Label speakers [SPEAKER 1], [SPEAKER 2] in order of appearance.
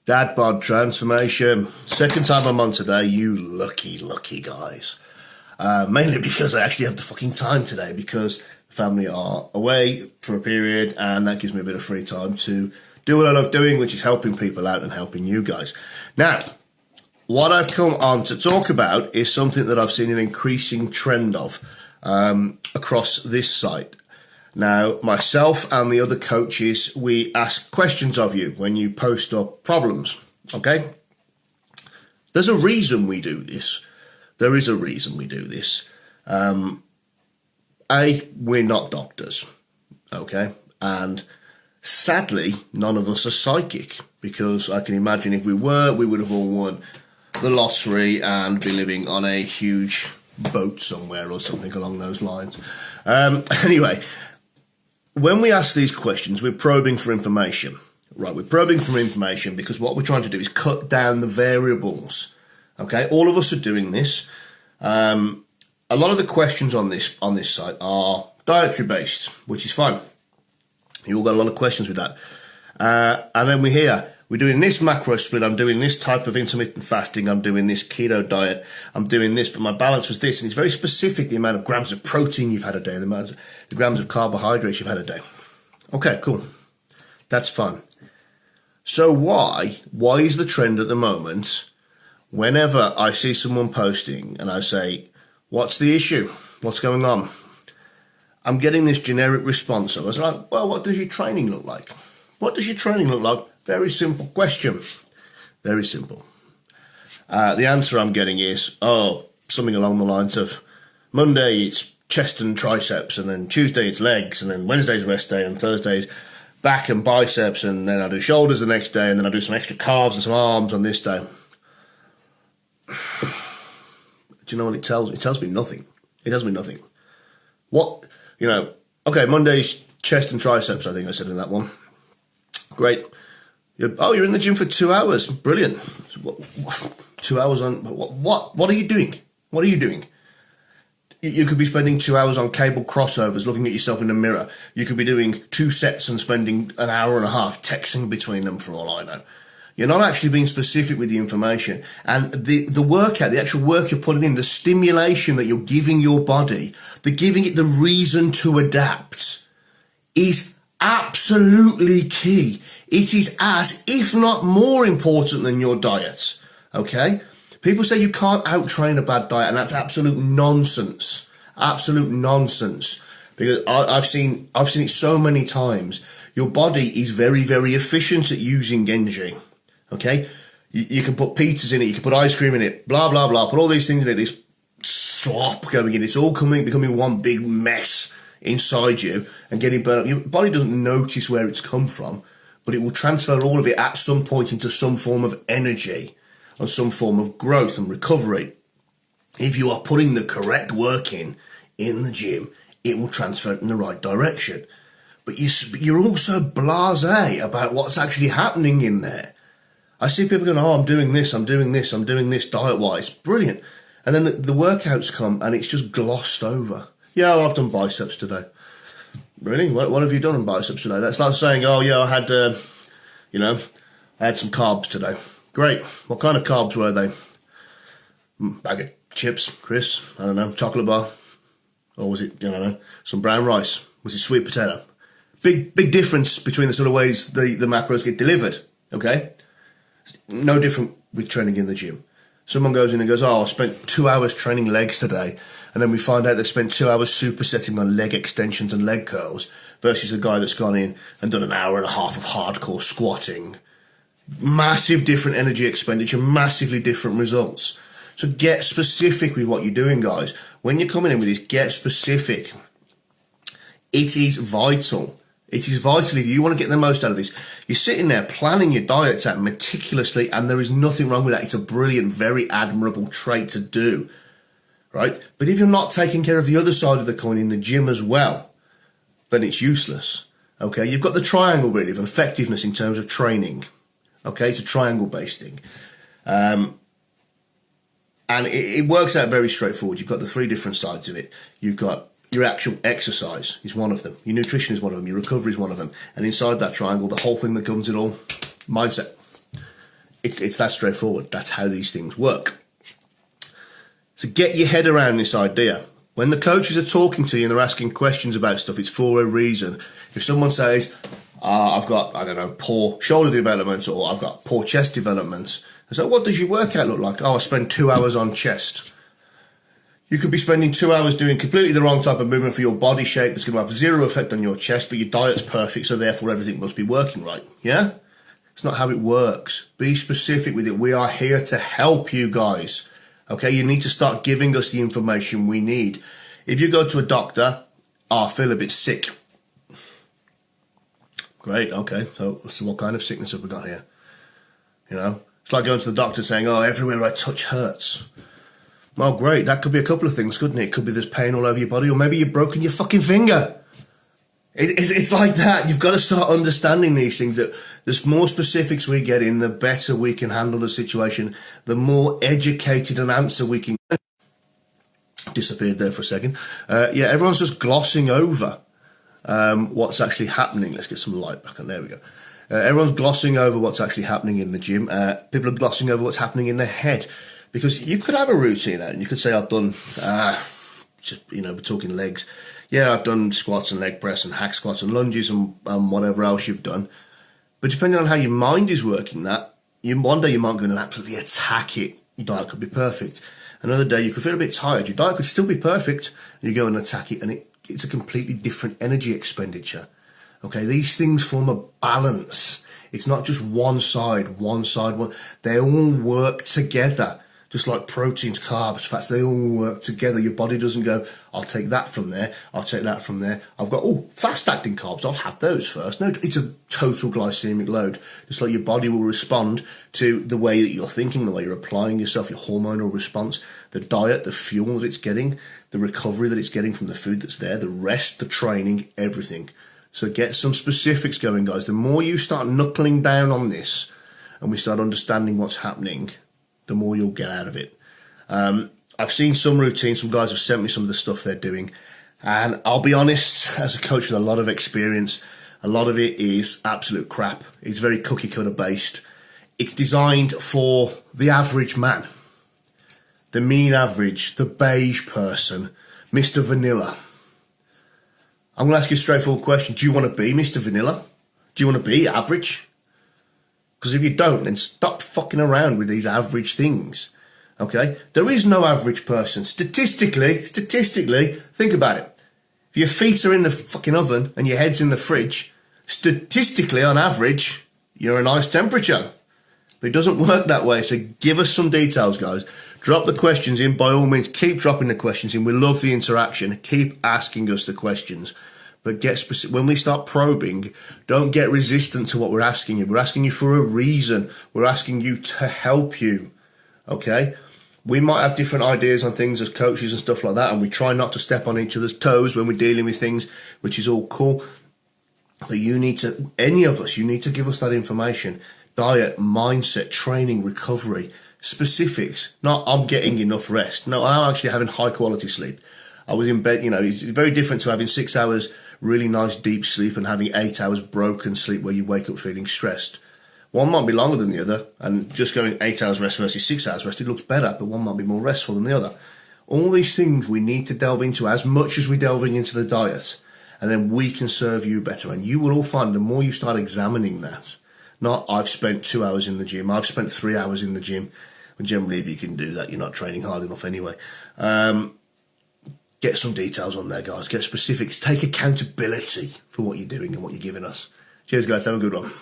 [SPEAKER 1] Dad bod transformation. Second time I'm on today, you lucky guys. Mainly because I actually have the fucking time today because the family are away for a period and that gives me a bit of free time to do what I love doing, which is helping people out and helping you guys. Now, what I've come on to talk about is something that I've seen an increasing trend of across this site. Now, myself and the other coaches, we ask questions of you when you post up problems, okay? There's a reason we do this. There is a reason we do this. We're not doctors, okay? And sadly, none of us are psychic, because I can imagine if we were, we would have all won the lottery and be living on a huge boat somewhere or something along those lines. Anyway, when we ask these questions, we're probing for information, right? We're probing for information because what we're trying to do is cut down the variables, okay? All of us are doing this. A lot of the questions on this site are dietary based, which is fine. You all got a lot of questions with that. And then we're doing this macro split, I'm doing this type of intermittent fasting, I'm doing this keto diet, I'm doing this, but my balance was this, and it's very specific, the amount of grams of protein you've had a day, the grams of carbohydrates you've had a day. Okay, cool. That's fine. So why is the trend at the moment, whenever I see someone posting and I say, what's the issue? What's going on? I'm getting this generic response. I was like, well, what does your training look like? What does your training look like? Very simple question. Very simple. The answer I'm getting is, something along the lines of Monday it's chest and triceps, and then Tuesday it's legs, and then Wednesday's rest day, and Thursday's back and biceps, and then I do shoulders the next day, and then I do some extra calves and some arms on this day. Do you know what it tells me? It tells me nothing. It tells me nothing. What, okay, Monday's chest and triceps, I think I said in that one. Great. You're in the gym for 2 hours. Brilliant. 2 hours on what are you doing? What are you doing? You could be spending 2 hours on cable crossovers, looking at yourself in the mirror. You could be doing 2 sets and spending an hour and a half texting between them, for all I know. You're not actually being specific with the information. And the workout, the actual work you're putting in, the stimulation that you're giving your body, giving it the reason to adapt is absolutely key. It is as, if not more important than your diet, okay? People say you can't out-train a bad diet, and that's absolute nonsense. Absolute nonsense. Because I've seen it so many times. Your body is very, very efficient at using energy, okay? You can put pizzas in it, you can put ice cream in it, blah, blah, blah, put all these things in it, this slop going in, it's all becoming one big mess inside you and getting burnt up. Your body doesn't notice where it's come from, but it will transfer all of it at some point into some form of energy or some form of growth and recovery. If you are putting the correct work in the gym, it will transfer it in the right direction. But you're also blasé about what's actually happening in there. I see people going, I'm doing this diet-wise. Brilliant. And then the workouts come and it's just glossed over. Yeah, I've done biceps today. Really? What have you done on biceps today? That's like saying, I had, I had some carbs today. Great. What kind of carbs were they? Bag of chips, crisps, I don't know, chocolate bar. Or was it, some brown rice? Was it sweet potato? Big difference between the sort of ways the macros get delivered, okay? No different with training in the gym. Someone goes in and goes, I spent 2 hours training legs today. And then we find out they spent 2 hours supersetting on leg extensions and leg curls versus a guy that's gone in and done an hour and a half of hardcore squatting. Massive different energy expenditure, massively different results. So get specific with what you're doing, guys. When you're coming in with this, get specific. It is vital. It is vital if you want to get the most out of this. You're sitting there planning your diets out meticulously, and there is nothing wrong with that. It's a brilliant, very admirable trait to do, right? But if you're not taking care of the other side of the coin in the gym as well, then it's useless, okay? You've got the triangle really of effectiveness in terms of training, okay? It's a triangle-based thing. And it works out very straightforward. You've got the 3 different sides of it. You've got your actual exercise is one of them. Your nutrition is one of them. Your recovery is one of them. And inside that triangle, the whole thing that governs it all, mindset. It's that straightforward. That's how these things work. So get your head around this idea. When the coaches are talking to you and they're asking questions about stuff, it's for a reason. If someone says, I've got, I don't know, poor shoulder development, or I've got poor chest development, I say, what does your workout look like? Oh, I spend 2 hours on chest. You could be spending 2 hours doing completely the wrong type of movement for your body shape that's going to have zero effect on your chest, but your diet's perfect, so therefore everything must be working right. Yeah? It's not how it works. Be specific with it. We are here to help you guys. Okay, you need to start giving us the information we need. If you go to a doctor, I feel a bit sick. Great, okay, so what kind of sickness have we got here? You know, it's like going to the doctor saying, oh, everywhere I touch hurts. Well, great, that could be a couple of things, couldn't it? It could be there's pain all over your body, or maybe you've broken your fucking finger. It's like that. You've got to start understanding these things, that the more specifics we get in, the better we can handle the situation, the more educated an answer we can get. Disappeared there for a second. Yeah, everyone's just glossing over what's actually happening. Let's get some light back on. There we go. Everyone's glossing over what's actually happening in the gym. People are glossing over what's happening in their head. Because you could have a routine out and you could say, I've done, we're talking legs. Yeah, I've done squats and leg press and hack squats and lunges and whatever else you've done. But depending on how your mind is working that, one day you might go and absolutely attack it. Your diet could be perfect. Another day you could feel a bit tired. Your diet could still be perfect. You go and attack it, and it's a completely different energy expenditure. Okay, these things form a balance. It's not just one side. They all work together. Just like proteins, carbs, fats, they all work together. Your body doesn't go, I'll take that from there, I'll take that from there. I've got, fast-acting carbs, I'll have those first. No, it's a total glycemic load. Just like your body will respond to the way that you're thinking, the way you're applying yourself, your hormonal response, the diet, the fuel that it's getting, the recovery that it's getting from the food that's there, the rest, the training, everything. So get some specifics going, guys. The more you start knuckling down on this and we start understanding what's happening, the more you'll get out of it. I've seen some routines, some guys have sent me some of the stuff they're doing, and I'll be honest, as a coach with a lot of experience, a lot of it is absolute crap. It's very cookie cutter based. It's designed for the average man, the mean average, the beige person, Mr. Vanilla. I'm going to ask you a straightforward question. Do you want to be Mr. Vanilla? Do you want to be average? Because if you don't, then stop fucking around with these average things, okay? There is no average person. Statistically, think about it. If your feet are in the fucking oven and your head's in the fridge, statistically, on average, you're a nice temperature. But it doesn't work that way, so give us some details, guys. Drop the questions in. By all means, keep dropping the questions in. We love the interaction. Keep asking us the questions. But get specific. When we start probing, don't get resistant to what we're asking you. We're asking you for a reason. We're asking you to help you. Okay? We might have different ideas on things as coaches and stuff like that, and we try not to step on each other's toes when we're dealing with things, which is all cool. But you need to, any of us, you need to give us that information. Diet, mindset, training, recovery, specifics. Not, I'm getting enough rest. No, I'm actually having high quality sleep. I was in bed, it's very different to having 6 hours really nice deep sleep and having 8 hours broken sleep where you wake up feeling stressed. One might be longer than the other, and just going 8 hours rest versus 6 hours rest, it looks better, but one might be more restful than the other. All these things we need to delve into as much as we're delving into the diet, and then we can serve you better. And you will all find the more you start examining that, not I've spent 2 hours in the gym, I've spent 3 hours in the gym. Well, generally, if you can do that, you're not training hard enough anyway. Get some details on there, guys. Get specifics. Take accountability for what you're doing and what you're giving us. Cheers, guys. Have a good one.